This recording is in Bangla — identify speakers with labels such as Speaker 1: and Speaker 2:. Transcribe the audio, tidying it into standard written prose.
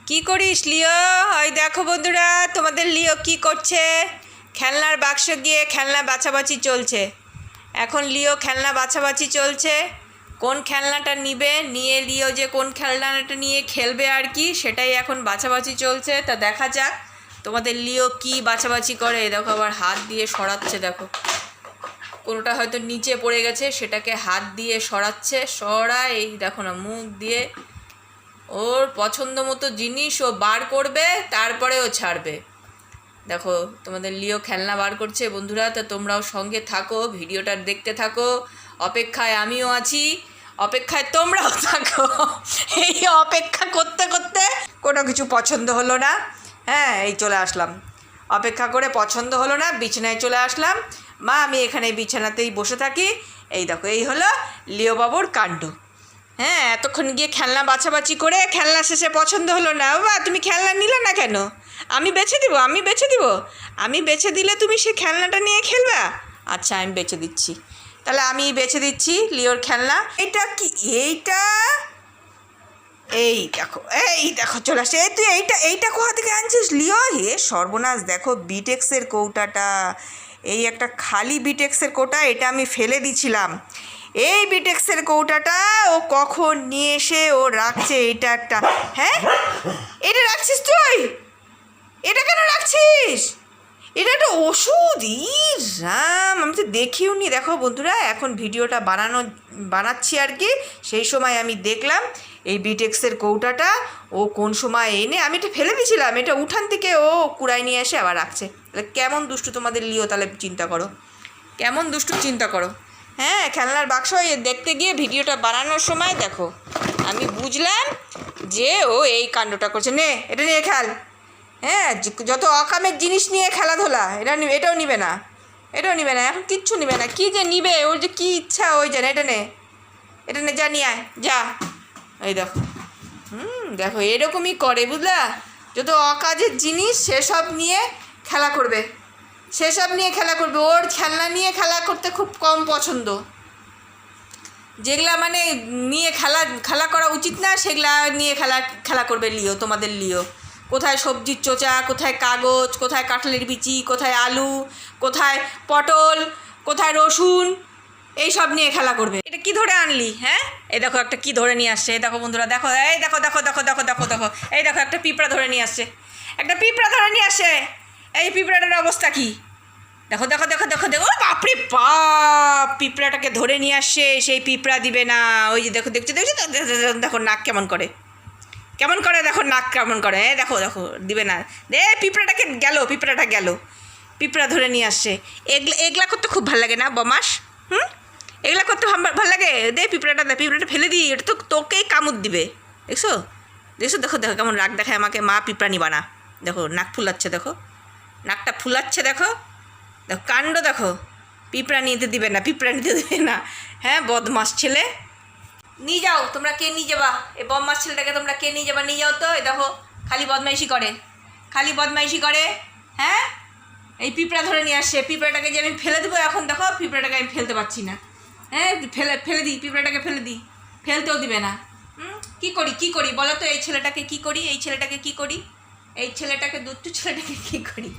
Speaker 1: কি করিস লিও? ওই দেখো বন্ধুরা, তোমাদের লিও কি করছে। খেলনার বাক্স গিয়ে খেলনা বাছাবাছি চলছে। এখন লিও খেলনা বাছাবাছি চলছে, কোন খেলনাটা নিয়ে লিও যে কোন খেলনাটা নিয়ে খেলবে আর কি, সেটাই এখন বাছাবাছি চলছে। তা দেখা যাক তোমাদের লিও কি বাছাবাছি করে। দেখো আবার হাত দিয়ে সরাচ্ছে, দেখো কোনোটা হয়তো নিচে পড়ে গেছে, সেটাকে হাত দিয়ে সরাচ্ছে। এই দেখো না, মুখ দিয়ে ওর পছন্দ মতো জিনিস ও বার করবে, তারপরে ও ছাড়বে। দেখো তোমাদের লিও খেলনা বার করছে বন্ধুরা। তো তোমরাও সঙ্গে থাকো, ভিডিওটা দেখতে থাকো। অপেক্ষায় আমিও আছি, অপেক্ষায় তোমরাও থাকো। এই অপেক্ষা করতে করতে কোনো কিছু পছন্দ হলো না। হ্যাঁ, এই চলে আসলাম, অপেক্ষা করে পছন্দ হলো না, বিছানায় চলে আসলাম। মা আমি এখানে বিছানাতেই বসে থাকি। এই দেখো, এই হলো লিও বাবুর কাণ্ড। হ্যাঁ, এতক্ষণ গিয়ে খেলনা বাছাবাছি করে খেলনা শেষে পছন্দ হলো না। বাবা তুমি খেলনা নিলে না কেন? আমি বেছে দিব, আমি বেছে দিলে তুমি সেই খেলনাটা নিয়ে খেলবা। আচ্ছা আমি বেছে দিচ্ছি, তাহলে আমি বেছে দিচ্ছি লিওর খেলনা। এইটা কি? এই দেখো চলে আসছে। তুই এইটা কোথা থেকে আনছিস লিও? হে সর্বনাশ, দেখো বিটেক্সের কৌটাটা, এই একটা খালি বিটেক্সের কৌটা, এটা আমি ফেলে দিছিলাম। এই বিটেক্সের কৌটাটা ও কখন নিয়ে এসে ও রাখছে। এটা একটা, হ্যাঁ এটা রাখছিস তুই? এটা কেন রাখছিস? এটা একটা ওষুধ। রাম, আমি তো দেখিও নি। দেখো বন্ধুরা, এখন ভিডিওটা বানাচ্ছি আর কি, সেই সময় আমি দেখলাম এই বিটেক্সের কৌটাটা ও কোন সময় এনে, আমি এটা ফেলে দিয়েছিলাম, এটা উঠান থেকে ও কুড়াই নিয়ে এসে আবার রাখছে। তাহলে কেমন দুষ্টু তোমাদের লিও, তাহলে চিন্তা করো কেমন দুষ্টু, চিন্তা করো। হ্যাঁ, খেলনার বাক্স দেখতে গিয়ে ভিডিওটা বানানোর সময় দেখো আমি বুঝলাম যে ও এই কাণ্ডটা করছে। নে এটা নিয়ে খেল। হ্যাঁ, যত অকামের জিনিস নিয়ে খেলাধুলা, এটাও নিবে না, এখন কিচ্ছু নিবে না। কী যে নিবে, ওর যে কী ইচ্ছা ওই জানে। এটা নে যা, নিয়ে আয় যা। এই দেখো, দেখো এরকমই করে বুঝলা, যত অকাজের জিনিস সেসব নিয়ে খেলা করবে, ওর খেলনা নিয়ে খেলা করতে খুব কম পছন্দ। যেগুলা মানে নিয়ে খেলা করা উচিত না, সেগুলা নিয়ে খেলা করবে লিও, তোমাদের লিও। কোথায় সবজির চোচা, কোথায় কাগজ, কোথায় কাঁঠালের বিচি, কোথায় আলু, কোথায় পটল, কোথায় রসুন, এই সব নিয়ে খেলা করবে। এটা কি ধরে আনলি? হ্যাঁ, এই দেখো একটা কি ধরে নিয়ে আসছে। দেখো বন্ধুরা, দেখো এই দেখো দেখো দেখো দেখো দেখো দেখো এই দেখো একটা পিঁপড়া ধরে নিয়ে আসছে, এই পিঁপড়াটার অবস্থা কি? দেখো দেখো দেখো দেখো দেখো, বাপরে বাপ, পিঁপড়াটাকে ধরে নিয়ে আসছে। সেই পিঁপড়া দিবে না। ওই যে দেখো, দেখছো দেখো নাক কেমন করে, দেখো নাক কেমন করে। দেখো দেখো, দিবে না। পিঁপড়াটা গেল, পিঁপড়া ধরে নিয়ে আসছে। এগুলা করতে খুব ভালো লাগে না বমাস? এগুলা করতে ভালো লাগে। পিঁপড়াটা ফেলে দিই, এটা তো তোকেই কামড় দিবে। দেখছো দেখো দেখো কেমন রাগ দেখায় আমাকে। মা পিঁপড়া নিবা না। দেখো নাক ফুলাচ্ছে, দেখো নাকটা ফুলাচ্ছে, দেখো কাণ্ড দেখো। পিঁপড়া নিতে দিবে না। হ্যাঁ, বদমাস ছেলে। নিয়ে যাও তোমরা, কে নিয়ে যাবা এই বদমাস ছেলেটাকে? তোমরা কে নিয়ে যাবা? নিয়ে যাও তো। এই দেখো খালি বদমাইশি করে। হ্যাঁ, এই পিঁপড়া ধরে নিয়ে আসছে। পিঁপড়াটাকে যে আমি ফেলে দেবো এখন, দেখো পিঁপড়াটাকে আমি ফেলতে পারছি না। হ্যাঁ, ফেলে দিই, পিঁপড়াটাকে ফেলে দিই, ফেলতেও দিবে না। কি করি বলো তো? এই ছেলেটাকে কি করি? দুষ্টু ছেলেটাকে কি করি?